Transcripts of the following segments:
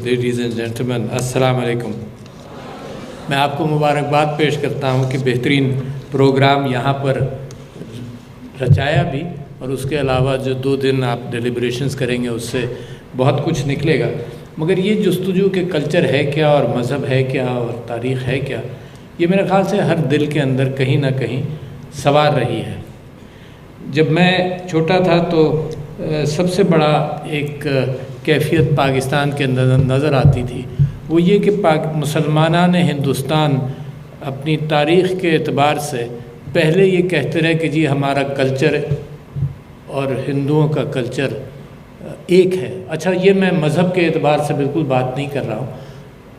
Ladies and gentleman, السلام علیکم۔ میں آپ کو مبارکباد پیش کرتا ہوں کہ بہترین پروگرام یہاں پر رچایا بھی، اور اس کے علاوہ جو 2 دن آپ ڈیلیبریشنز کریں گے اس سے بہت کچھ نکلے گا۔ مگر یہ جستجو کہ کلچر ہے کیا اور مذہب ہے کیا اور تاریخ ہے کیا، یہ میرے خیال سے ہر دل کے اندر کہیں نہ کہیں سوار رہی ہے۔ جب میں چھوٹا تھا تو سب سے بڑا ایک کیفیت پاکستان کے اندر نظر آتی تھی، وہ یہ کہ مسلمانان ہندوستان اپنی تاریخ کے اعتبار سے پہلے یہ کہتے رہے کہ جی ہمارا کلچر اور ہندوؤں کا کلچر ایک ہے۔ اچھا، یہ میں مذہب کے اعتبار سے بالکل بات نہیں کر رہا ہوں،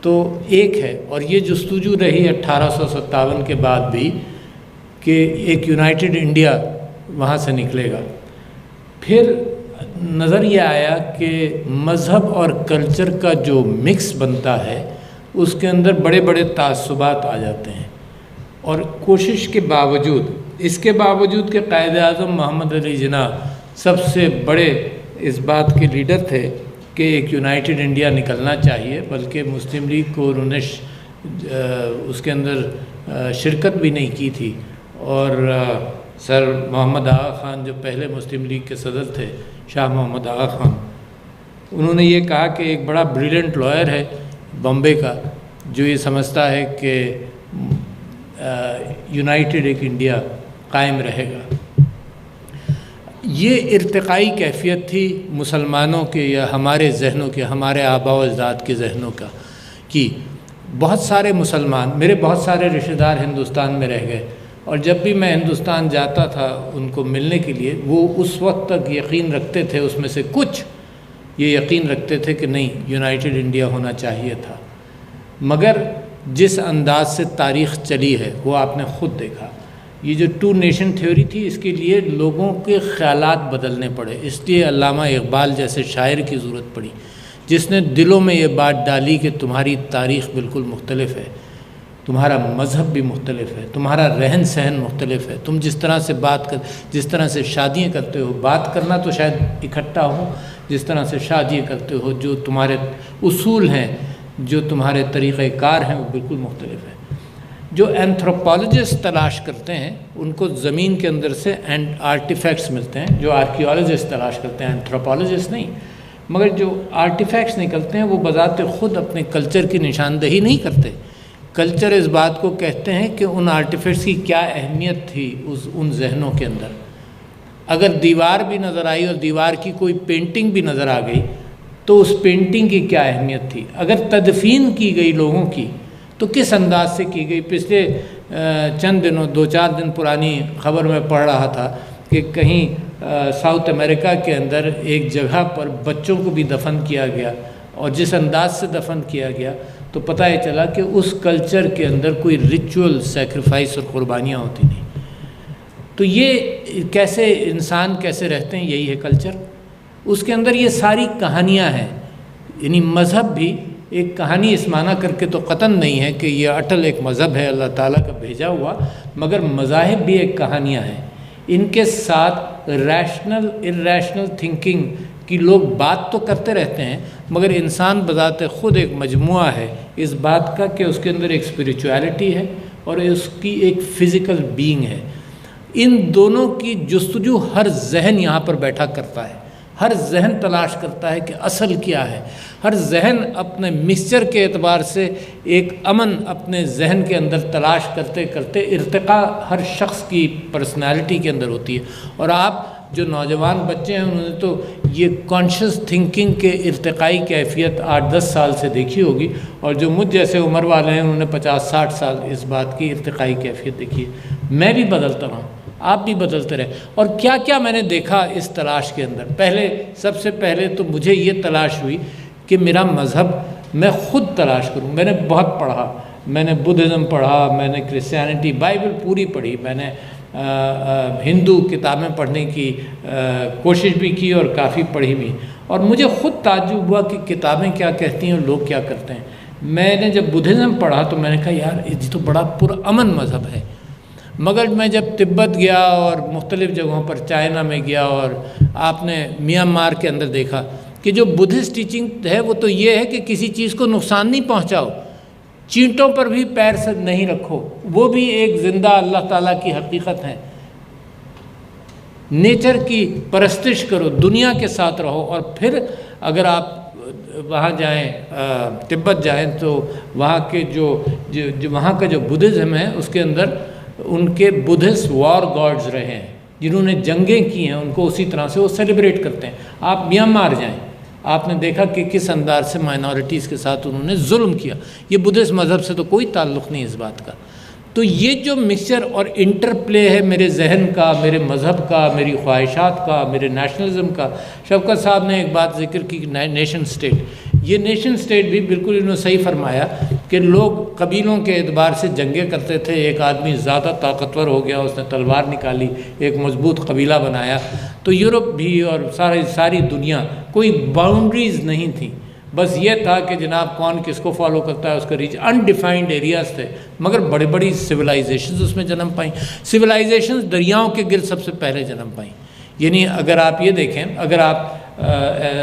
تو ایک ہے، اور یہ جستجو رہی 1857 کے بعد بھی کہ ایک یونائٹڈ انڈیا وہاں سے نکلے گا۔ پھر نظر یہ آیا کہ مذہب اور کلچر کا جو مکس بنتا ہے اس کے اندر بڑے بڑے تعصبات آ جاتے ہیں، اور کوشش کے باوجود، اس کے باوجود کہ قائد اعظم محمد علی جناح سب سے بڑے اس بات کے لیڈر تھے کہ ایک یونائٹڈ انڈیا نکلنا چاہیے، بلکہ مسلم لیگ کو انہوں نے اس کے اندر شرکت بھی نہیں کی تھی، اور سر محمد آغا خان جو پہلے مسلم لیگ کے صدر تھے، شاہ محمد آغا خان، انہوں نے یہ کہا کہ ایک بڑا بریلینٹ لائر ہے بمبے کا جو یہ سمجھتا ہے کہ یونائٹڈ ایک انڈیا قائم رہے گا۔ یہ ارتقائی کیفیت تھی مسلمانوں کے یا ہمارے ذہنوں کے، ہمارے آباء و اجداد کے ذہنوں کا، کہ بہت سارے مسلمان، میرے بہت سارے رشتہ دار ہندوستان میں رہ گئے، اور جب بھی میں ہندوستان جاتا تھا ان کو ملنے کے لیے، وہ اس وقت تک یقین رکھتے تھے، اس میں سے کچھ یہ یقین رکھتے تھے کہ نہیں، یونائٹڈ انڈیا ہونا چاہیے تھا۔ مگر جس انداز سے تاریخ چلی ہے وہ آپ نے خود دیکھا، یہ جو 2 نیشن تھیوری تھی، اس کے لیے لوگوں کے خیالات بدلنے پڑے، اس لیے علامہ اقبال جیسے شاعر کی ضرورت پڑی جس نے دلوں میں یہ بات ڈالی کہ تمہاری تاریخ بالکل مختلف ہے، تمہارا مذہب بھی مختلف ہے، تمہارا رہن سہن مختلف ہے، تم جس طرح سے جس طرح سے شادیاں کرتے ہو، بات کرنا تو شاید اکٹھا ہو، جس طرح سے شادیاں کرتے ہو، جو تمہارے اصول ہیں، جو تمہارے طریقہ کار ہیں، وہ بالکل مختلف ہے۔ جو اینتھروپولوجسٹ تلاش کرتے ہیں ان کو زمین کے اندر سے آرٹیفیکٹس ملتے ہیں، جو آرکیولوجسٹ تلاش کرتے ہیں، اینتھروپولوجسٹ نہیں، مگر جو آرٹیفیکٹس نکلتے ہیں وہ بذات خود اپنے کلچر کی نشاندہی نہیں کرتے۔ کلچر اس بات کو کہتے ہیں کہ ان آرٹیفیکٹس کی کیا اہمیت تھی ان ذہنوں کے اندر۔ اگر دیوار بھی نظر آئی اور دیوار کی کوئی پینٹنگ بھی نظر آ گئی تو اس پینٹنگ کی کیا اہمیت تھی۔ اگر تدفین کی گئی لوگوں کی تو کس انداز سے کی گئی۔ پچھلے چند دنوں، 2-4 دن پرانی خبر میں پڑھ رہا تھا کہ کہیں ساؤتھ امریکہ کے اندر ایک جگہ پر بچوں کو بھی دفن کیا گیا، اور جس انداز سے دفن کیا گیا تو پتہ یہ چلا کہ اس کلچر کے اندر کوئی ریچول سیکریفائس اور قربانیاں ہوتی نہیں۔ تو یہ کیسے انسان کیسے رہتے ہیں، یہی ہے کلچر۔ اس کے اندر یہ ساری کہانیاں ہیں، یعنی مذہب بھی ایک کہانی اس معنی کر کے تو قطعاً نہیں ہے کہ یہ اٹل ایک مذہب ہے اللہ تعالیٰ کا بھیجا ہوا، مگر مذاہب بھی ایک کہانیاں ہیں۔ ان کے ساتھ ریشنل ارریشنل تھنکنگ کہ لوگ بات تو کرتے رہتے ہیں، مگر انسان بذات خود ایک مجموعہ ہے اس بات کا کہ اس کے اندر ایک اسپریچویلٹی ہے اور اس کی ایک فزیکل بینگ ہے۔ ان دونوں کی جستجو ہر ذہن یہاں پر بیٹھا کرتا ہے، ہر ذہن تلاش کرتا ہے کہ اصل کیا ہے۔ ہر ذہن اپنے مکسچر کے اعتبار سے ایک امن اپنے ذہن کے اندر تلاش کرتے کرتے ارتقاء ہر شخص کی پرسنالٹی کے اندر ہوتی ہے۔ اور آپ جو نوجوان بچے ہیں انہوں نے تو یہ کانشیس تھنکنگ کے ارتقائی کیفیت 8-10 سال سے دیکھی ہوگی، اور جو مجھ جیسے عمر والے ہیں انہوں نے 50-60 سال اس بات کی ارتقائی کیفیت دیکھی ہے۔ میں بھی بدلتا رہا ہوں، آپ بھی بدلتے رہے، اور کیا کیا میں نے دیکھا اس تلاش کے اندر۔ سب سے پہلے تو مجھے یہ تلاش ہوئی کہ میرا مذہب میں خود تلاش کروں۔ میں نے بہت پڑھا، میں نے بدھزم پڑھا، میں نے کرسچینٹی، بائبل پوری پڑھی، میں نے ہندو کتابیں پڑھنے کی کوشش بھی کی اور کافی پڑھی بھی، اور مجھے خود تعجب ہوا کہ کتابیں کیا کہتی ہیں اور لوگ کیا کرتے ہیں۔ میں نے جب بدھزم پڑھا تو میں نے کہا یار یہ تو بڑا پرامن مذہب ہے، مگر میں جب تبت گیا اور مختلف جگہوں پر چائنا میں گیا، اور آپ نے میانمار کے اندر دیکھا کہ جو بدھسٹ ٹیچنگ ہے وہ تو یہ ہے کہ کسی چیز کو نقصان نہیں پہنچاؤ، چینٹوں پر بھی پیر سے نہیں رکھو، وہ بھی ایک زندہ اللہ تعالیٰ کی حقیقت ہے۔ نیچر کی پرستش کرو، دنیا کے ساتھ رہو، اور پھر اگر آپ وہاں جائیں تبت جائیں تو وہاں کے جو وہاں کا جو بدھزم ہے اس کے اندر ان کے بدھسٹ وار گاڈز رہے ہیں جنہوں نے جنگیں کی ہیں، ان کو اسی طرح سے وہ سیلیبریٹ کرتے ہیں۔ آپ میانمار جائیں، آپ نے دیکھا کہ کس انداز سے مائنورٹیز کے ساتھ انہوں نے ظلم کیا۔ یہ بدھسٹ مذہب سے تو کوئی تعلق نہیں اس بات کا۔ تو یہ جو مکسچر اور انٹر پلے ہے میرے ذہن کا، میرے مذہب کا، میری خواہشات کا، میرے نیشنلزم کا۔ شفقت صاحب نے ایک بات ذکر کی، نیشن سٹیٹ، یہ نیشن سٹیٹ بھی بالکل انہوں نے صحیح فرمایا کہ لوگ قبیلوں کے اعتبار سے جنگیں کرتے تھے۔ ایک آدمی زیادہ طاقتور ہو گیا، اس نے تلوار نکالی، ایک مضبوط قبیلہ بنایا۔ تو یورپ بھی اور ساری دنیا کوئی باؤنڈریز نہیں تھیں، بس یہ تھا کہ جناب کون کس کو فالو کرتا ہے، اس کا ریچ انڈیفائنڈ ایریاز تھے، مگر بڑی بڑی سویلائزیشنز اس میں جنم پائیں۔ سویلائزیشنز دریاؤں کے گرد سب سے پہلے جنم پائیں۔ یعنی اگر آپ یہ دیکھیں، اگر آپ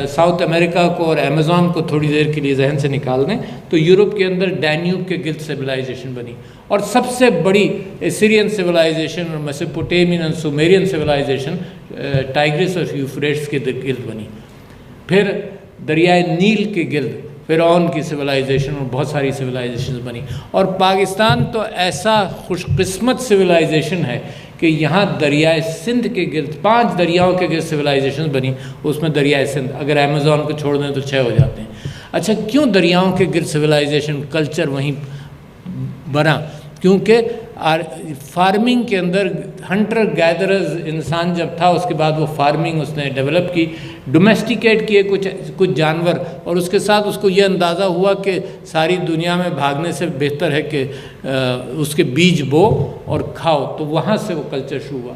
ساؤتھ امریکہ کو اور ایمیزون کو تھوڑی دیر کے لیے ذہن سے نکال دیں تو یورپ کے اندر ڈینیوب کے گرد سویلائزیشن بنی، اور سب سے بڑی سیرین سویلائزیشن اور میسوپوٹیمین اور سومیرین سویلائزیشن ٹائگرس اور یوفریٹس کے گرد بنی۔ پھر دریائے نیل کے گرد فرعون کی سویلائزیشن اور بہت ساری سویلائزیشنز بنی۔ اور پاکستان تو ایسا خوش قسمت سویلائزیشن ہے کہ یہاں دریائے سندھ کے گرد 5 دریاؤں کے گرد سویلائزیشن بنی، اس میں دریائے سندھ، اگر ایمیزون کو چھوڑ دیں تو 6 ہو جاتے ہیں۔ اچھا کیوں دریاؤں کے گرد سویلائزیشن کلچر وہیں بنا؟ کیونکہ فارمنگ کے اندر ہنٹر گیدرز انسان جب تھا، اس کے بعد وہ فارمنگ اس نے ڈیولپ کی، ڈومیسٹیکیٹ کیے کچھ جانور، اور اس کے ساتھ اس کو یہ اندازہ ہوا کہ ساری دنیا میں بھاگنے سے بہتر ہے کہ اس کے بیج بو اور کھاؤ، تو وہاں سے وہ کلچر شروع ہوا۔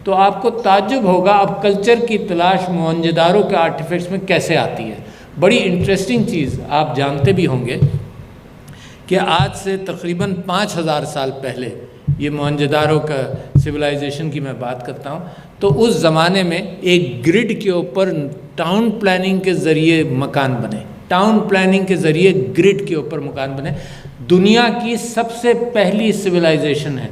تو آپ کو تعجب ہوگا اب کلچر کی تلاش موہنجوداڑو کے آرٹیفیکٹس میں کیسے آتی ہے۔ بڑی انٹرسٹنگ چیز آپ جانتے بھی ہوں گے کہ آج سے تقریباً 5000 سال پہلے، یہ موہنجوداڑو کا سویلائزیشن کی میں بات کرتا ہوں، تو اس زمانے میں ایک گرڈ کے اوپر ٹاؤن پلاننگ کے ذریعے مکان بنے، ٹاؤن پلاننگ کے ذریعے گرڈ کے اوپر مکان بنے۔ دنیا کی سب سے پہلی سویلائزیشن ہے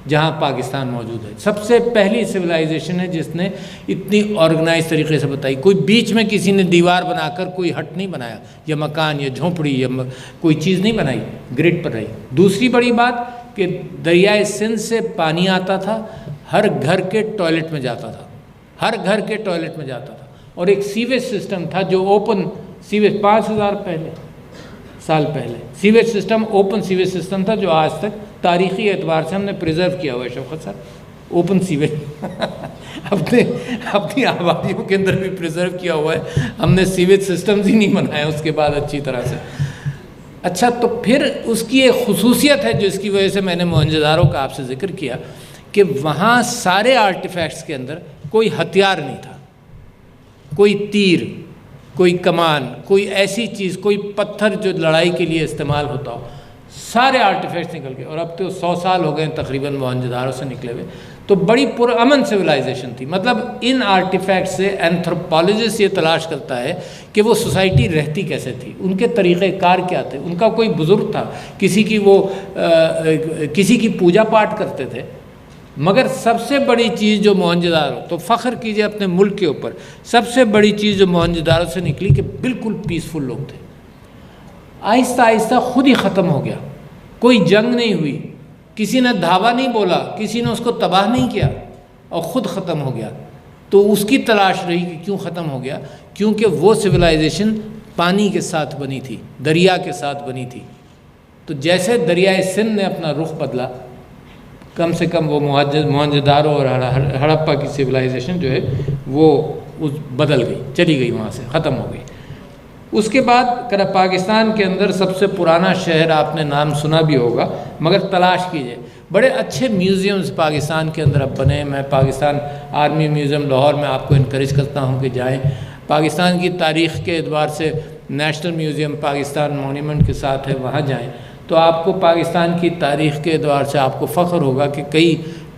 جہاں پاکستان موجود ہے، سب سے پہلی سویلائزیشن ہے جس نے اتنی آرگنائز طریقے سے بتائی۔ کوئی بیچ میں کسی نے دیوار بنا کر کوئی ہٹ نہیں بنایا، یا مکان یا جھونپڑی یا کوئی چیز نہیں بنائی، گرڈ پر رہی۔ دوسری بڑی بات کہ دریائے سندھ سے پانی آتا تھا، ہر گھر کے ٹوائلٹ میں جاتا تھا، ہر گھر کے ٹوائلٹ میں جاتا تھا، اور ایک سیویج سسٹم تھا جو اوپن سیویج 5000 سال پہلے sewage system, open sewage system تھا، جو آج تک تاریخی اعتبار سے ہم نے پریزرو کیا ہوا ہے۔ شفقت صاحب اوپن سیویج اپنی آبادیوں کے اندر بھی پریزرو کیا ہوا ہے، ہم نے سیویج سسٹمز ہی نہیں بنائے اس کے بعد اچھی طرح سے۔ اچھا تو پھر اس کی ایک خصوصیت ہے جو اس کی وجہ سے میں نے موہنجوداڑو کا آپ سے ذکر کیا کہ وہاں سارے آرٹیفیکٹس کے اندر کوئی ہتھیار نہیں تھا، کوئی تیر، کوئی کمان، کوئی ایسی چیز، کوئی پتھر جو لڑائی کے لیے استعمال ہوتا ہو، سارے آرٹیفیکٹس نکل گئے۔ اور اب تو 100 سال ہو گئے تقریباً موہنجوداڑو سے نکلے ہوئے، تو بڑی پرامن سویلائزیشن تھی۔ مطلب ان آرٹیفیکٹ سے اینتھروپولوجسٹ یہ تلاش کرتا ہے کہ وہ سوسائٹی رہتی کیسے تھی، ان کے طریقہ کار کیا تھے، ان کا کوئی بزرگ تھا، کسی کی پوجا پاٹ کرتے تھے۔ مگر سب سے بڑی چیز جو موہنجوداڑو، تو فخر کیجئے اپنے ملک کے اوپر، سب سے بڑی چیز جو موہنجوداڑو سے نکلی کہ بالکل پیسفل لوگ تھے۔ آہستہ آہستہ خود ہی ختم ہو گیا، کوئی جنگ نہیں ہوئی، کسی نے دھاوا نہیں بولا، کسی نے اس کو تباہ نہیں کیا، اور خود ختم ہو گیا۔ تو اس کی تلاش رہی کہ کیوں ختم ہو گیا، کیونکہ وہ سویلائزیشن پانی کے ساتھ بنی تھی، دریا کے ساتھ بنی تھی۔ تو جیسے دریائے سندھ نے اپنا رخ بدلا، کم سے کم وہ موہنجوداڑو اور ہڑپا کی سویلائزیشن جو ہے وہ بدل گئی، چلی گئی، وہاں سے ختم ہو گئی۔ اس کے بعد پاکستان کے اندر سب سے پرانا شہر آپ نے نام سنا بھی ہوگا، مگر تلاش کیجئے، بڑے اچھے میوزیمز پاکستان کے اندر اب بنے۔ میں پاکستان آرمی میوزیم لاہور میں آپ کو انکریج کرتا ہوں کہ جائیں۔ پاکستان کی تاریخ کے اعتبار سے نیشنل میوزیم پاکستان مونیومنٹ کے ساتھ ہے، وہاں جائیں تو آپ کو پاکستان کی تاریخ کے اعتبار سے آپ کو فخر ہوگا کہ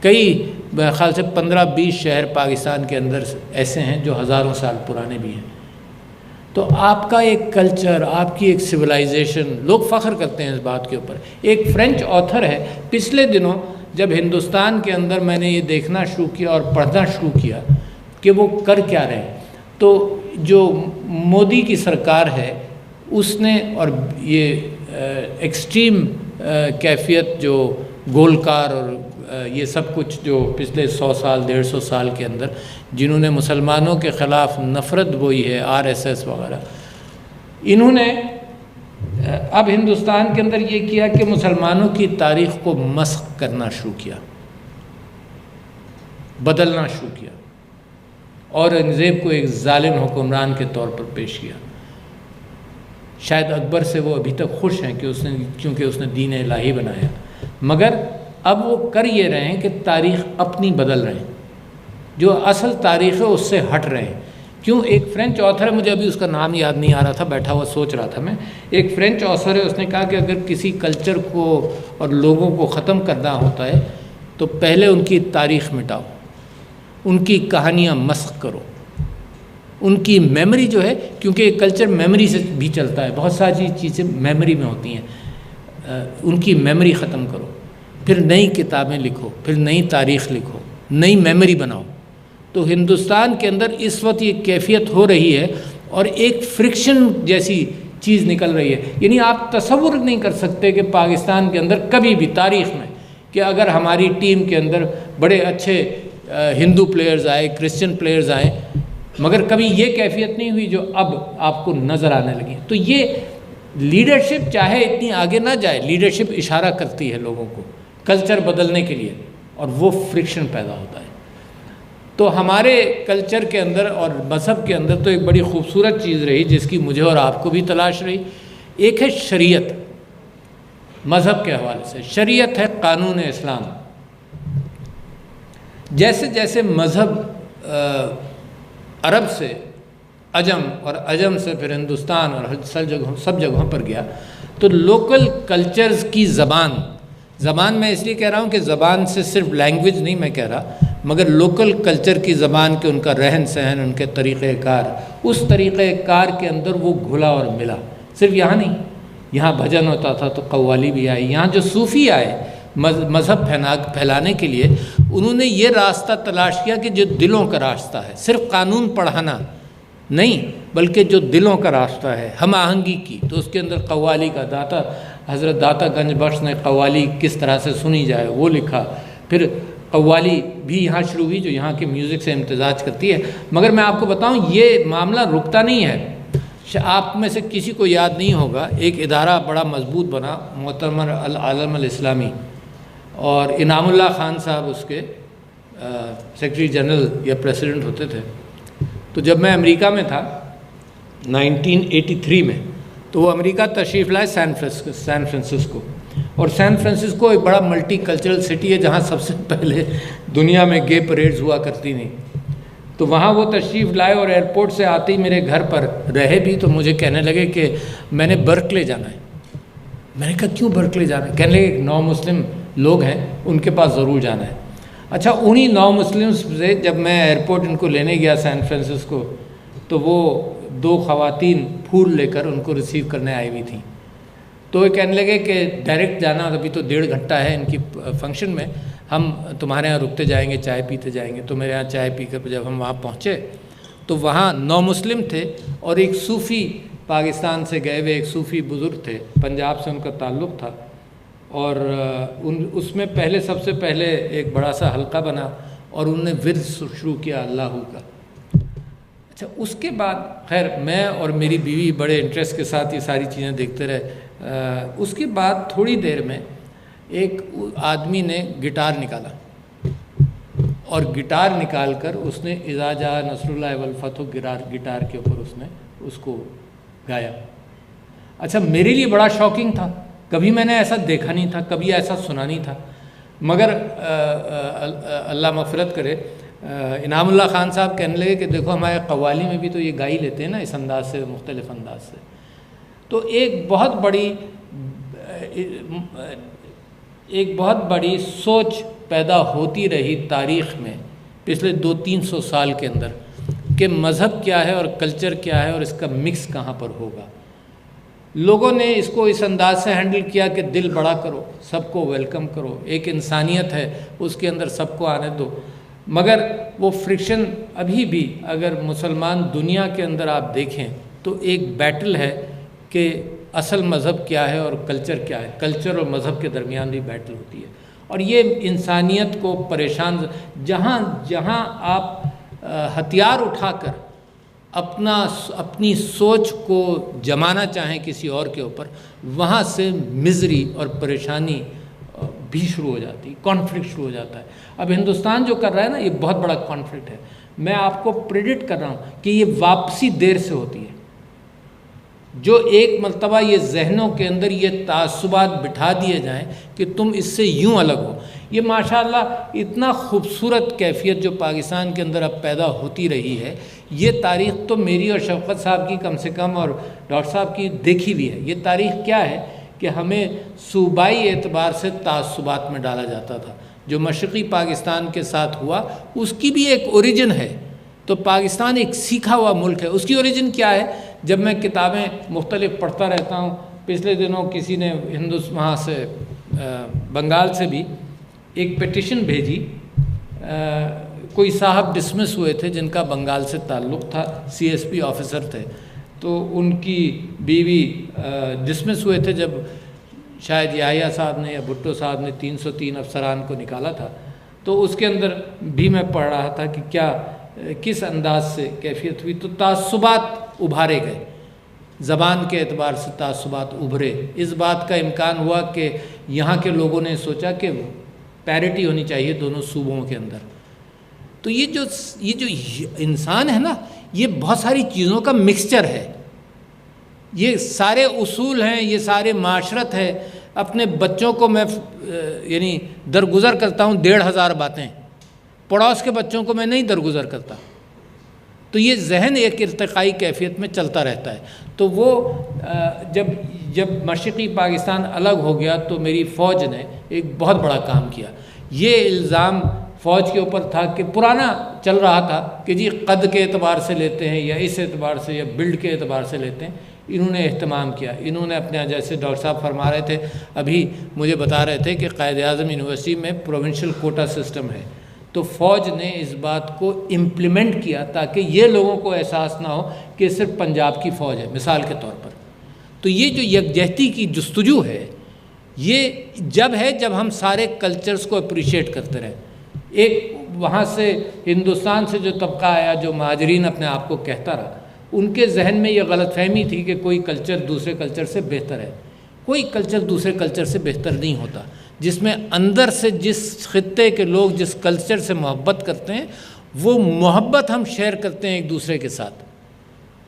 کئی میرے خیال سے 15-20 شہر پاکستان کے اندر ایسے ہیں جو ہزاروں سال پرانے بھی ہیں۔ تو آپ کا ایک کلچر، آپ کی ایک سویلائزیشن، لوگ فخر کرتے ہیں اس بات کے اوپر۔ ایک فرینچ آتھر ہے، پچھلے دنوں جب ہندوستان کے اندر میں نے یہ دیکھنا شروع کیا اور پڑھنا شروع کیا کہ وہ کر کیا رہے ہیں، تو جو مودی کی سرکار ہے اس نے، اور یہ ایکسٹریم کیفیت جو گولکار اور یہ سب کچھ جو پچھلے 100 سال 150 سال کے اندر جنہوں نے مسلمانوں کے خلاف نفرت بوئی ہے، RSS وغیرہ، انہوں نے اب ہندوستان کے اندر یہ کیا کہ مسلمانوں کی تاریخ کو مسخ کرنا شروع کیا، بدلنا شروع کیا، اورنگزیب کو ایک ظالم حکمران کے طور پر پیش کیا۔ شاید اکبر سے وہ ابھی تک خوش ہیں کہ کیونکہ اس نے دین الہی بنایا، مگر اب وہ کر یہ رہے ہیں کہ تاریخ اپنی بدل رہے ہیں، جو اصل تاریخ ہے اس سے ہٹ رہے ہیں۔ کیوں؟ ایک فرینچ آتھر ہے، مجھے ابھی اس کا نام یاد نہیں آ رہا تھا، بیٹھا ہوا سوچ رہا تھا میں، ایک فرینچ آتھر ہے، اس نے کہا کہ اگر کسی کلچر کو اور لوگوں کو ختم کرنا ہوتا ہے تو پہلے ان کی تاریخ مٹاؤ، ان کی کہانیاں مسخ کرو، ان کی میموری جو ہے، کیونکہ یہ کلچر میموری سے بھی چلتا ہے، بہت ساری چیزیں میموری میں ہوتی ہیں، ان کی میموری ختم کرو، پھر نئی کتابیں لکھو، پھر نئی تاریخ لکھو، نئی میموری بناؤ۔ تو ہندوستان کے اندر اس وقت یہ کیفیت ہو رہی ہے اور ایک فرکشن جیسی چیز نکل رہی ہے، یعنی آپ تصور نہیں کر سکتے کہ پاکستان کے اندر کبھی بھی تاریخ میں کہ اگر ہماری ٹیم کے اندر بڑے اچھے ہندو پلیئرز آئے، کرسچن پلیئرز آئے، مگر کبھی یہ کیفیت نہیں ہوئی جو اب آپ کو نظر آنے لگی۔ تو یہ لیڈرشپ چاہے اتنی آگے نہ جائے، لیڈرشپ اشارہ کرتی ہے لوگوں کو کلچر بدلنے کے لیے، اور وہ فرکشن پیدا ہوتا ہے۔ تو ہمارے کلچر کے اندر اور مذہب کے اندر تو ایک بڑی خوبصورت چیز رہی جس کی مجھے اور آپ کو بھی تلاش رہی، ایک ہے شریعت۔ مذہب کے حوالے سے شریعت ہے قانون اسلام۔ جیسے جیسے مذہب عرب سے عجم اور عجم سے پھر ہندوستان اور سب جگہوں پر گیا، تو لوکل کلچرز کی زبان میں اس لیے کہہ رہا ہوں کہ زبان سے صرف لینگویج نہیں میں کہہ رہا، مگر لوکل کلچر کی زبان کے ان کا رہن سہن، ان کے طریقہ کار، اس طریقہ کار کے اندر وہ گھلا اور ملا۔ صرف یہاں نہیں، یہاں بھجن ہوتا تھا تو قوالی بھی آئی، یہاں جو صوفی آئے مذہب پھیلانے کے لیے، انہوں نے یہ راستہ تلاش کیا کہ جو دلوں کا راستہ ہے، صرف قانون پڑھانا نہیں بلکہ جو دلوں کا راستہ ہے، ہم آہنگی کی، تو اس کے اندر قوالی کا حضرت داتا گنج بخش نے قوالی کس طرح سے سنی جائے وہ لکھا۔ پھر قوالی بھی یہاں شروع ہوئی جو یہاں کے میوزک سے امتزاج کرتی ہے۔ مگر میں آپ کو بتاؤں یہ معاملہ رکتا نہیں ہے۔ آپ میں سے کسی کو یاد نہیں ہوگا، ایک ادارہ بڑا مضبوط بنا، معتمر العالم الاسلامی، اور انعام اللہ خان صاحب اس کے سیکرٹری جنرل یا پریزیڈنٹ ہوتے تھے۔ تو جب میں امریکہ میں تھا 1983 میں، تو وہ امریکہ تشریف لائے سین فرانسسکو، اور سین فرانسسکو ایک بڑا ملٹی کلچرل سٹی ہے جہاں سب سے پہلے دنیا میں گے پریڈز ہوا کرتی نہیں۔ تو وہاں وہ تشریف لائے اور ایئرپورٹ سے آتے ہی میرے گھر پر رہے بھی، تو مجھے کہنے لگے کہ میں نے برکلے جانا ہے۔ میں نے کہا کیوں برکلے جانا ہے؟ کہنے لگے 9 مسلم لوگ ہیں، ان کے پاس ضرور جانا ہے۔ اچھا، انہی 9 مسلم سے جب میں ایئرپورٹ ان کو لینے گیا سین فرانسسکو، تو وہ 2 خواتین پھول لے کر ان کو ریسیو کرنے آئی ہوئی تھیں۔ تو وہ کہنے لگے کہ ڈائریکٹ جانا، ابھی تو 1.5 گھنٹہ ہے ان کی فنکشن میں، ہم تمہارے یہاں رکتے جائیں گے، چائے پیتے جائیں گے۔ تو میرے یہاں چائے پی کر جب ہم وہاں پہنچے تو وہاں 9 مسلم تھے اور ایک صوفی پاکستان سے گئے ہوئے ایک صوفی بزرگ تھے، پنجاب سے ان کا تعلق تھا، اور اس میں سب سے پہلے ایک بڑا سا حلقہ بنا اور انہوں نے ورد شروع کیا اللہ کا۔ اچھا، اس کے بعد خیر میں اور میری بیوی بڑے انٹرسٹ کے ساتھ یہ ساری چیزیں دیکھتے رہے۔ اس کے بعد تھوڑی دیر میں ایک آدمی نے گٹار نکالا، اور گٹار نکال کر اس نے اذا جاء نصر اللہ والفتح گٹار کے اوپر اس نے اس کو گایا۔ اچھا، میرے لیے بڑا شاکنگ تھا، کبھی میں نے ایسا دیکھا نہیں تھا، کبھی ایسا سنا نہیں تھا، مگر اللہ مغفرت کرے، انعام اللہ خان صاحب کہنے لگے کہ دیکھو ہمارے قوالی میں بھی تو یہ گائی لیتے ہیں نا اس انداز سے، مختلف انداز سے۔ تو ایک بہت بڑی سوچ پیدا ہوتی رہی تاریخ میں پچھلے 200-300 سال کے اندر کہ مذہب کیا ہے اور کلچر کیا ہے اور اس کا مکس کہاں پر ہوگا۔ لوگوں نے اس کو اس انداز سے ہینڈل کیا کہ دل بڑا کرو، سب کو ویلکم کرو، ایک انسانیت ہے اس کے اندر، سب کو آنے دو۔ مگر وہ فرکشن ابھی بھی اگر مسلمان دنیا کے اندر آپ دیکھیں تو ایک بیٹل ہے کہ اصل مذہب کیا ہے اور کلچر کیا ہے، کلچر اور مذہب کے درمیان بھی بیٹل ہوتی ہے، اور یہ انسانیت کو پریشان، جہاں جہاں آپ ہتھیار اٹھا کر اپنی سوچ کو جمانا چاہیں کسی اور کے اوپر، وہاں سے مزری اور پریشانی بھی شروع ہو جاتی، کانفلکٹ شروع ہو جاتا ہے۔ اب ہندوستان جو کر رہا ہے نا، یہ بہت بڑا کانفلکٹ ہے۔ میں آپ کو پریڈکٹ کر رہا ہوں کہ یہ واپسی دیر سے ہوتی ہے۔ جو ایک مرتبہ یہ ذہنوں کے اندر یہ تعصبات بٹھا دیے جائیں کہ تم اس سے یوں الگ ہو، یہ ماشاءاللہ اتنا خوبصورت کیفیت جو پاکستان کے اندر اب پیدا ہوتی رہی ہے، یہ تاریخ تو میری اور شفقت صاحب کی کم سے کم اور ڈاکٹر صاحب کی دیکھی ہوئی ہے۔ یہ تاریخ کیا ہے کہ ہمیں صوبائی اعتبار سے تعصبات میں ڈالا جاتا تھا۔ جو مشرقی پاکستان کے ساتھ ہوا اس کی بھی ایک اوریجن ہے، تو پاکستان ایک سیکھا ہوا ملک ہے۔ اس کی اوریجن کیا ہے؟ جب میں کتابیں مختلف پڑھتا رہتا ہوں، پچھلے دنوں کسی نے وہاں سے بنگال سے بھی ایک پیٹیشن بھیجی، کوئی صاحب ڈسمس ہوئے تھے جن کا بنگال سے تعلق تھا، سی ایس پی آفیسر تھے، تو ان کی بیوی ڈسمس ہوئے تھے جب شاید یحییٰ صاحب نے یا بھٹو صاحب نے 303 افسران کو نکالا تھا، تو اس کے اندر بھی میں پڑھ رہا تھا کہ کیا کس انداز سے کیفیت ہوئی۔ تو تعصبات ابھارے گئے، زبان کے اعتبار سے تعصبات ابھرے، اس بات کا امکان ہوا کہ یہاں کے لوگوں نے سوچا کہ پیرٹی ہونی چاہیے دونوں صوبوں کے اندر۔ تو یہ جو انسان ہے نا، یہ بہت ساری چیزوں کا مکسچر ہے، یہ سارے اصول ہیں، یہ سارے معاشرت ہے۔ اپنے بچوں کو میں یعنی درگزر کرتا ہوں 1500 باتیں، پڑوس کے بچوں کو میں نہیں درگزر کرتا۔ تو یہ ذہن ایک ارتقائی کیفیت میں چلتا رہتا ہے۔ تو وہ جب مشرقی پاکستان الگ ہو گیا تو میری فوج نے ایک بہت بڑا کام کیا۔ یہ الزام فوج کے اوپر تھا کہ پرانا چل رہا تھا کہ جی قد کے اعتبار سے لیتے ہیں یا اس اعتبار سے یا بلڈ کے اعتبار سے لیتے ہیں۔ انہوں نے اہتمام کیا، انہوں نے اپنے، جیسے ڈاکٹر صاحب فرما رہے تھے، ابھی مجھے بتا رہے تھے کہ قائد اعظم یونیورسٹی میں پروونشل کوٹا سسٹم ہے، تو فوج نے اس بات کو امپلیمنٹ کیا تاکہ یہ لوگوں کو احساس نہ ہو کہ صرف پنجاب کی فوج ہے، مثال کے طور پر۔ تو یہ جو یکجہتی کی جستجو ہے، یہ جب ہم سارے کلچرز کو اپریشیٹ کرتے رہے۔ ایک وہاں سے ہندوستان سے جو طبقہ آیا، جو مہاجرین اپنے آپ کو کہتا رہا، ان کے ذہن میں یہ غلط فہمی تھی کہ کوئی کلچر دوسرے کلچر سے بہتر ہے۔ کوئی کلچر دوسرے کلچر سے بہتر نہیں ہوتا۔ جس میں اندر سے جس خطے کے لوگ جس کلچر سے محبت کرتے ہیں، وہ محبت ہم شیئر کرتے ہیں ایک دوسرے کے ساتھ۔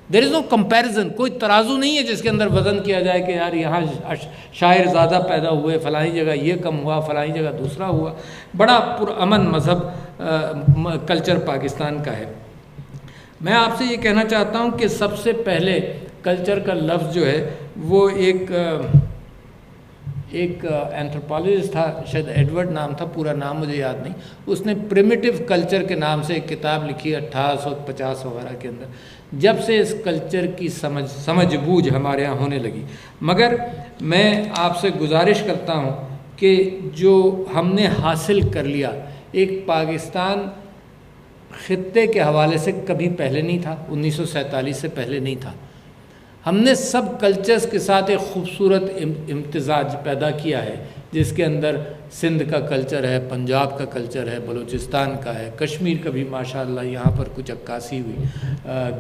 دیر از نو کمپیریزن، کوئی ترازو نہیں ہے جس کے اندر وزن کیا جائے کہ یار یہاں شاعر زیادہ پیدا ہوئے، فلانی جگہ یہ کم ہوا، فلانی جگہ دوسرا ہوا۔ بڑا پرامن مذہب کلچر پاکستان کا ہے۔ میں آپ سے یہ کہنا چاہتا ہوں کہ سب سے پہلے کلچر کا لفظ جو ہے وہ ایک اینتھروپولوجسٹ تھا، شاید ایڈورڈ نام تھا، پورا نام مجھے یاد نہیں، اس نے پریمیٹیو کلچر کے نام سے ایک کتاب لکھی 1850 وغیرہ کے اندر۔ جب سے اس کلچر کی سمجھ بوجھ ہمارے ہاں ہونے لگی۔ مگر میں آپ سے گزارش کرتا ہوں کہ جو ہم نے حاصل کر لیا، ایک پاکستان خطے کے حوالے سے کبھی پہلے نہیں تھا، 1947 سے پہلے نہیں تھا۔ ہم نے سب کلچرز کے ساتھ ایک خوبصورت امتزاج پیدا کیا ہے، جس کے اندر سندھ کا کلچر ہے، پنجاب کا کلچر ہے، بلوچستان کا ہے، کشمیر کا بھی ماشاءاللہ یہاں پر کچھ عکاسی ہوئی،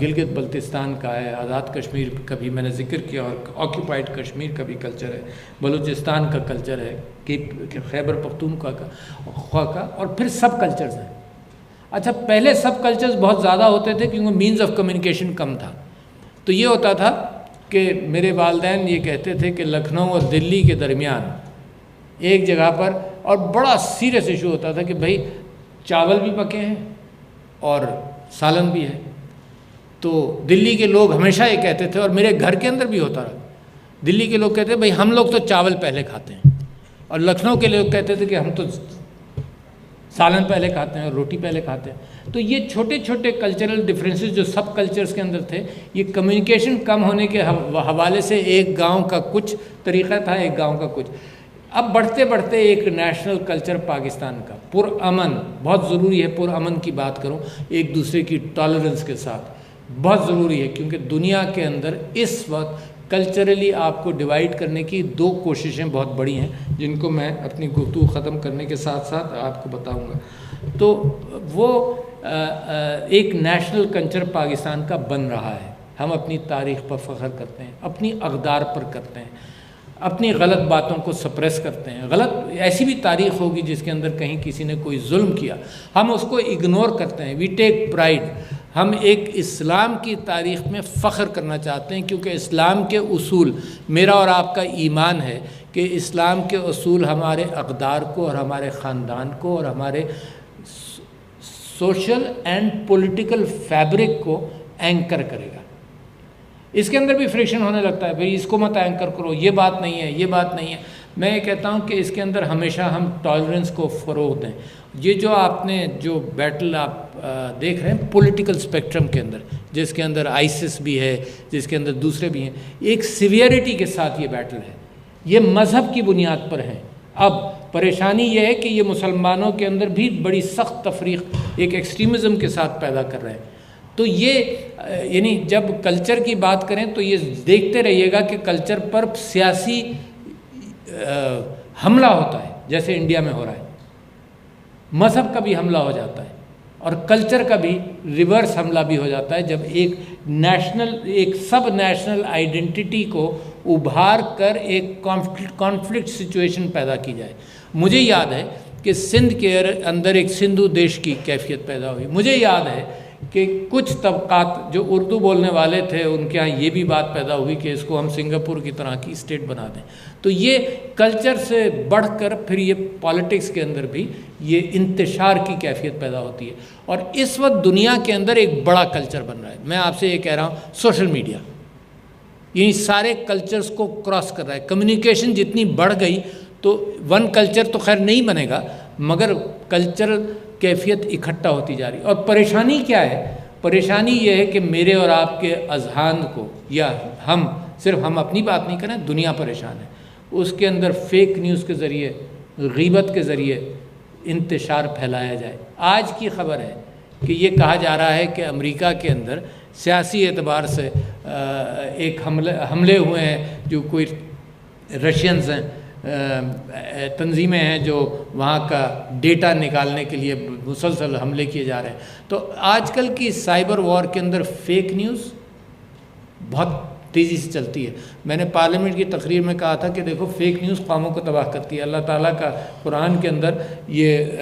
گلگت بلتستان کا ہے، آزاد کشمیر کا بھی میں نے ذکر کیا، اور آکوپائڈ کشمیر کا بھی کلچر ہے، بلوچستان کا کلچر ہے، خیبر پختونخوا کا، اور پھر سب کلچرز ہیں۔ اچھا، پہلے سب کلچرز بہت زیادہ ہوتے تھے کیونکہ مینز آف کمیونیکیشن کم تھا۔ تو یہ ہوتا تھا کہ میرے والدین یہ کہتے تھے کہ لکھنؤ اور دلی کے درمیان ایک جگہ پر، اور بڑا سیریس ایشو ہوتا تھا کہ بھائی چاول بھی پکے ہیں اور سالن بھی ہے۔ تو دلی کے لوگ ہمیشہ یہ کہتے تھے، اور میرے گھر کے اندر بھی ہوتا رہا، دلی کے لوگ کہتے بھائی ہم لوگ تو چاول پہلے کھاتے ہیں، اور لکھنؤ کے لوگ کہتے تھے کہ ہم تو سالن پہلے کھاتے ہیں اور روٹی پہلے کھاتے ہیں۔ تو یہ چھوٹے چھوٹے کلچرل ڈفرینسز جو سب کلچرز کے اندر تھے، یہ کمیونیکیشن کم ہونے کے حوالے سے ایک گاؤں کا کچھ طریقہ تھا، ایک گاؤں کا کچھ۔ اب بڑھتے بڑھتے ایک نیشنل کلچر پاکستان کا پرامن، بہت ضروری ہے پرامن کی بات کروں، ایک دوسرے کی ٹالرنس کے ساتھ بہت ضروری ہے، کیونکہ دنیا کے اندر اس وقت کلچرلی آپ کو ڈیوائیڈ کرنے کی دو کوششیں بہت بڑی ہیں، جن کو میں اپنی گفتگو ختم کرنے کے ساتھ ساتھ آپ کو بتاؤں گا۔ تو وہ ایک نیشنل کلچر پاکستان کا بن رہا ہے، ہم اپنی تاریخ پر فخر کرتے ہیں، اپنی اقدار پر کرتے ہیں، اپنی غلط باتوں کو سپریس کرتے ہیں۔ غلط ایسی بھی تاریخ ہوگی جس کے اندر کہیں کسی نے کوئی ظلم کیا، ہم اس کو اگنور کرتے ہیں، وی ٹیک پرائڈ۔ ہم ایک اسلام کی تاریخ میں فخر کرنا چاہتے ہیں، کیونکہ اسلام کے اصول، میرا اور آپ کا ایمان ہے کہ اسلام کے اصول ہمارے اقدار کو اور ہمارے خاندان کو اور ہمارے سوشل اینڈ پولیٹیکل فیبرک کو اینکر کرے گا۔ اس کے اندر بھی فریکشن ہونے لگتا ہے، بھئی اس کو مت اینکر کرو، یہ بات نہیں ہے، یہ بات نہیں ہے۔ میں یہ کہتا ہوں کہ اس کے اندر ہمیشہ ہم ٹالرنس کو فروغ دیں۔ یہ جو آپ نے جو بیٹل آپ دیکھ رہے ہیں پولیٹیکل اسپیکٹرم کے اندر، جس کے اندر آئسس بھی ہے، جس کے اندر دوسرے بھی ہیں، ایک سیویئرٹی کے ساتھ یہ بیٹل ہے، یہ مذہب کی بنیاد پر ہے۔ اب پریشانی یہ ہے کہ یہ مسلمانوں کے اندر بھی بڑی سخت تفریق ایک ایکسٹریمزم کے ساتھ پیدا کر رہے ہیں۔ تو یہ یعنی جب کلچر کی بات کریں تو یہ دیکھتے رہیے گا کہ کلچر پر سیاسی حملہ ہوتا ہے، جیسے انڈیا میں ہو رہا ہے، مذہب کا بھی حملہ ہو جاتا ہے اور کلچر کا بھی ریورس حملہ بھی ہو جاتا ہے، جب ایک نیشنل، ایک سب نیشنل آئیڈینٹی کو ابھار کر ایک کانفلکٹ سچویشن پیدا کی جائے۔ مجھے یاد ہے کہ سندھ کے اندر ایک سندھو دیش کی کیفیت پیدا ہوئی۔ مجھے یاد ہے کہ کچھ طبقات جو اردو بولنے والے تھے، ان کے ہاں یہ بھی بات پیدا ہوئی کہ اس کو ہم سنگاپور کی طرح کی اسٹیٹ بنا دیں۔ تو یہ کلچر سے بڑھ کر پھر یہ پالیٹکس کے اندر بھی یہ انتشار کی کیفیت پیدا ہوتی ہے، اور اس وقت دنیا کے اندر ایک بڑا کلچر بن رہا ہے۔ میں آپ سے یہ کہہ رہا ہوں، سوشل میڈیا یعنی سارے کلچرز کو کراس کر رہا ہے۔ کمیونیکیشن جتنی بڑھ گئی تو ون کلچر تو خیر نہیں بنے گا، مگر کلچرل کیفیت اکٹھا ہوتی جا رہی ہے۔ اور پریشانی کیا ہے؟ پریشانی یہ ہے کہ میرے اور آپ کے اذہان کو، یا ہم صرف ہم اپنی بات نہیں کریں، دنیا پریشان ہے، اس کے اندر فیک نیوز کے ذریعے، غیبت کے ذریعے انتشار پھیلایا جائے۔ آج کی خبر ہے کہ یہ کہا جا رہا ہے کہ امریکہ کے اندر سیاسی اعتبار سے ایک حملے ہوئے ہیں، جو کوئی رشینز ہیں، تنظیمیں ہیں جو وہاں کا ڈیٹا نکالنے کے لیے مسلسل حملے کیے جا رہے ہیں۔ تو آج کل کی سائبر وار کے اندر فیک نیوز بہت تیزی سے چلتی ہے۔ میں نے پارلیمنٹ کی تقریر میں کہا تھا کہ دیکھو فیک نیوز قوموں کو تباہ کرتی ہے۔ اللہ تعالیٰ کا قرآن کے اندر یہ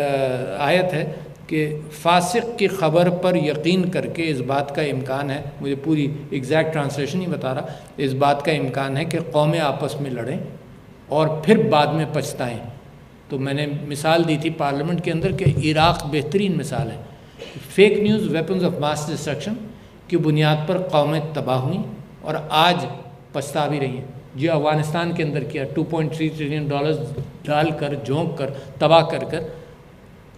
آیت ہے کہ فاسق کی خبر پر یقین کر کے اس بات کا امکان ہے، مجھے پوری ایگزیکٹ ٹرانسلیشن نہیں بتا رہا، اس بات کا امکان ہے کہ قومیں آپس میں لڑیں اور پھر بعد میں پچھتائیں۔ تو میں نے مثال دی تھی پارلیمنٹ کے اندر کہ عراق بہترین مثال ہے۔ Fake news weapons of mass destruction کی بنیاد پر قومیں تباہ ہوئیں اور آج پچھتا بھی رہی ہیں۔ جو افغانستان کے اندر کیا، $2.3 ٹریلین ڈال کر، جھونک کر، تباہ کر کر،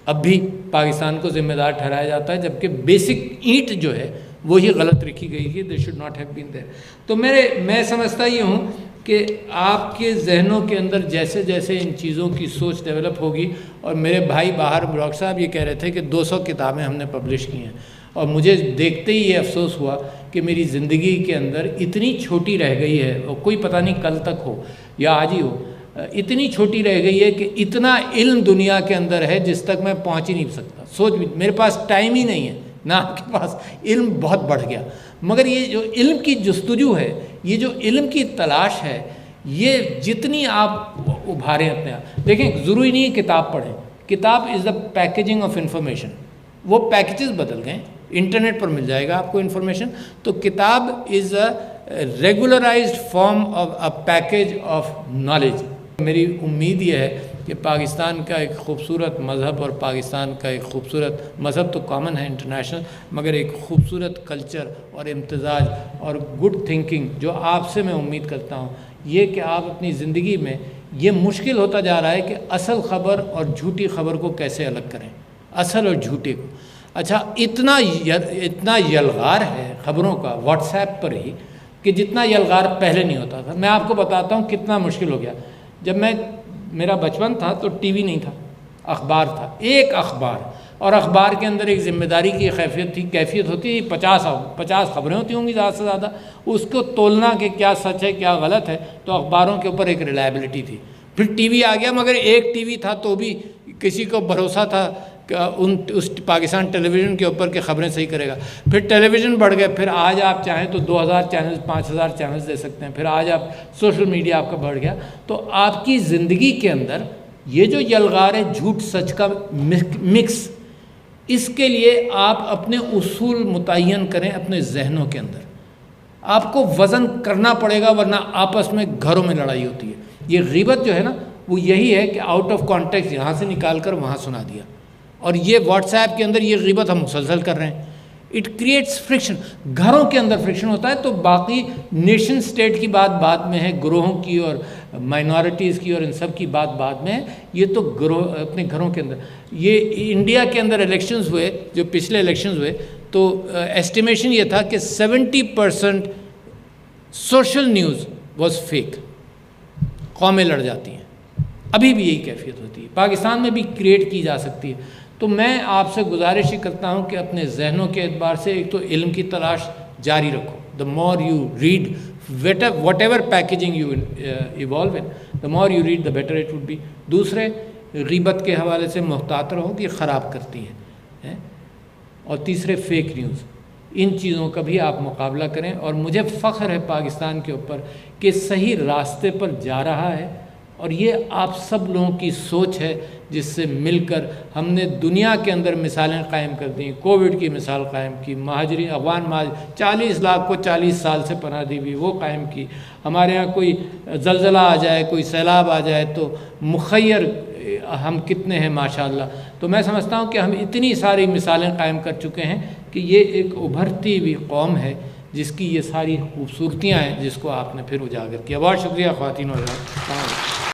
اب بھی پاکستان کو ذمہ دار ٹھہرایا جاتا ہے، جبکہ بیسک اینٹ جو ہے وہی غلط رکھی گئی ہے۔ They should not have been there. تو میں سمجھتا یہ ہوں کہ آپ کے ذہنوں کے اندر جیسے جیسے ان چیزوں کی سوچ ڈیولپ ہوگی، اور میرے بھائی باہر ڈاکٹر صاحب یہ کہہ رہے تھے کہ 200 کتابیں ہم نے پبلش کی ہیں، اور مجھے دیکھتے ہی یہ افسوس ہوا کہ میری زندگی کے اندر اتنی چھوٹی رہ گئی ہے، اور کوئی پتہ نہیں کل تک ہو یا آج ہی ہو، اتنی چھوٹی رہ گئی ہے کہ اتنا علم دنیا کے اندر ہے جس تک میں پہنچ ہی نہیں سکتا۔ سوچ بھی، میرے پاس ٹائم ہی نہیں ہے، نہ آپ کے پاس، علم بہت بڑھ گیا، مگر یہ جو علم کی جستجو ہے، یہ جو علم کی تلاش ہے، یہ جتنی آپ ابھاریں اپنے آپ، دیکھیں ضروری نہیں ہے کتاب پڑھیں، کتاب از دا پیکیجنگ آف انفارمیشن، وہ پیکیجز بدل گئے، انٹرنیٹ پر مل جائے گا آپ کو انفارمیشن۔ تو کتاب is a regularized form of a package of knowledge. میری امید یہ ہے کہ پاکستان کا ایک خوبصورت مذہب، اور پاکستان کا ایک خوبصورت مذہب تو کامن ہے انٹرنیشنل، مگر ایک خوبصورت کلچر اور امتزاج اور گڈ تھنکنگ جو آپ سے میں امید کرتا ہوں، یہ کہ آپ اپنی زندگی میں، یہ مشکل ہوتا جا رہا ہے کہ اصل خبر اور جھوٹی خبر کو کیسے الگ کریں۔ اصل اور جھوٹے کو. اچھا اتنا یلغار ہے خبروں کا واٹس ایپ پر ہی کہ جتنا یلغار پہلے نہیں ہوتا تھا. میں آپ کو بتاتا ہوں کتنا مشکل ہو گیا. جب میرا بچپن تھا تو ٹی وی نہیں تھا، اخبار تھا، ایک اخبار، اور اخبار کے اندر ایک ذمہ داری کی کیفیت ہوتی ہے. 50 خبریں ہوتی ہوں گی زیادہ سے زیادہ. اس کو تولنا کہ کیا سچ ہے کیا غلط ہے، تو اخباروں کے اوپر ایک ریلائبلٹی تھی. پھر ٹی وی آ گیا، مگر ایک ٹی وی تھا تو بھی کسی کو بھروسہ تھا کہ اس پاکستان ٹیلی ویژن کے اوپر کہ خبریں صحیح کرے گا. پھر ٹیلی ویژن بڑھ گئے، پھر آج آپ چاہیں تو 2000 چینلز 5000 چینلز دے سکتے ہیں. پھر آج آپ سوشل میڈیا آپ کا بڑھ گیا. تو آپ کی زندگی کے اندر یہ جو یلغار ہے جھوٹ سچ کا مکس، اس کے لیے آپ اپنے اصول متعین کریں اپنے ذہنوں کے اندر. آپ کو وزن کرنا پڑے گا، ورنہ آپس میں گھروں میں لڑائی ہوتی ہے. یہ غیبت جو ہے نا وہ یہی ہے کہ آؤٹ آف کانٹیکسٹ یہاں سے نکال کر وہاں سنا دیا. اور یہ واٹس ایپ کے اندر یہ غیبت ہم مسلسل کر رہے ہیں. It creates friction. گھروں کے اندر فرکشن ہوتا ہے. تو باقی نیشن سٹیٹ کی بات بعد میں ہے، گروہوں کی اور مائنورٹیز کی اور ان سب کی بات بعد میں ہے. یہ تو اپنے گھروں کے اندر. یہ انڈیا کے اندر الیکشنز ہوئے، جو پچھلے الیکشنز ہوئے، تو ایسٹیمیشن یہ تھا کہ 70% سوشل نیوز واز فیک. قومیں لڑ جاتی ہیں. ابھی بھی یہی کیفیت ہوتی ہے. پاکستان میں بھی کریٹ کی جا سکتی ہے. تو میں آپ سے گزارش ہی کرتا ہوں کہ اپنے ذہنوں کے اعتبار سے ایک تو علم کی تلاش جاری رکھو. the more you read, whatever packaging you evolve in, the more you read the better it would be. دوسرے غیبت کے حوالے سے محتاط رہو کہ یہ خراب کرتی ہے. اور تیسرے فیک نیوز. ان چیزوں کا بھی آپ مقابلہ کریں. اور مجھے فخر ہے پاکستان کے اوپر کہ صحیح راستے پر جا رہا ہے. اور یہ آپ سب لوگوں کی سوچ ہے جس سے مل کر ہم نے دنیا کے اندر مثالیں قائم کر دیں. کووڈ کی مثال قائم کی، مہاجرین افغان 40 لاکھ کو 40 سال سے پناہ دی ہوئی وہ قائم کی. ہمارے ہاں کوئی زلزلہ آ جائے، کوئی سیلاب آ جائے تو مخیر ہم کتنے ہیں ماشاءاللہ. تو میں سمجھتا ہوں کہ ہم اتنی ساری مثالیں قائم کر چکے ہیں کہ یہ ایک ابھرتی ہوئی قوم ہے جس کی یہ ساری خوبصورتیاں ہیں جس کو آپ نے پھر اجاگر کیا. بہت شکریہ خواتین و حضرات.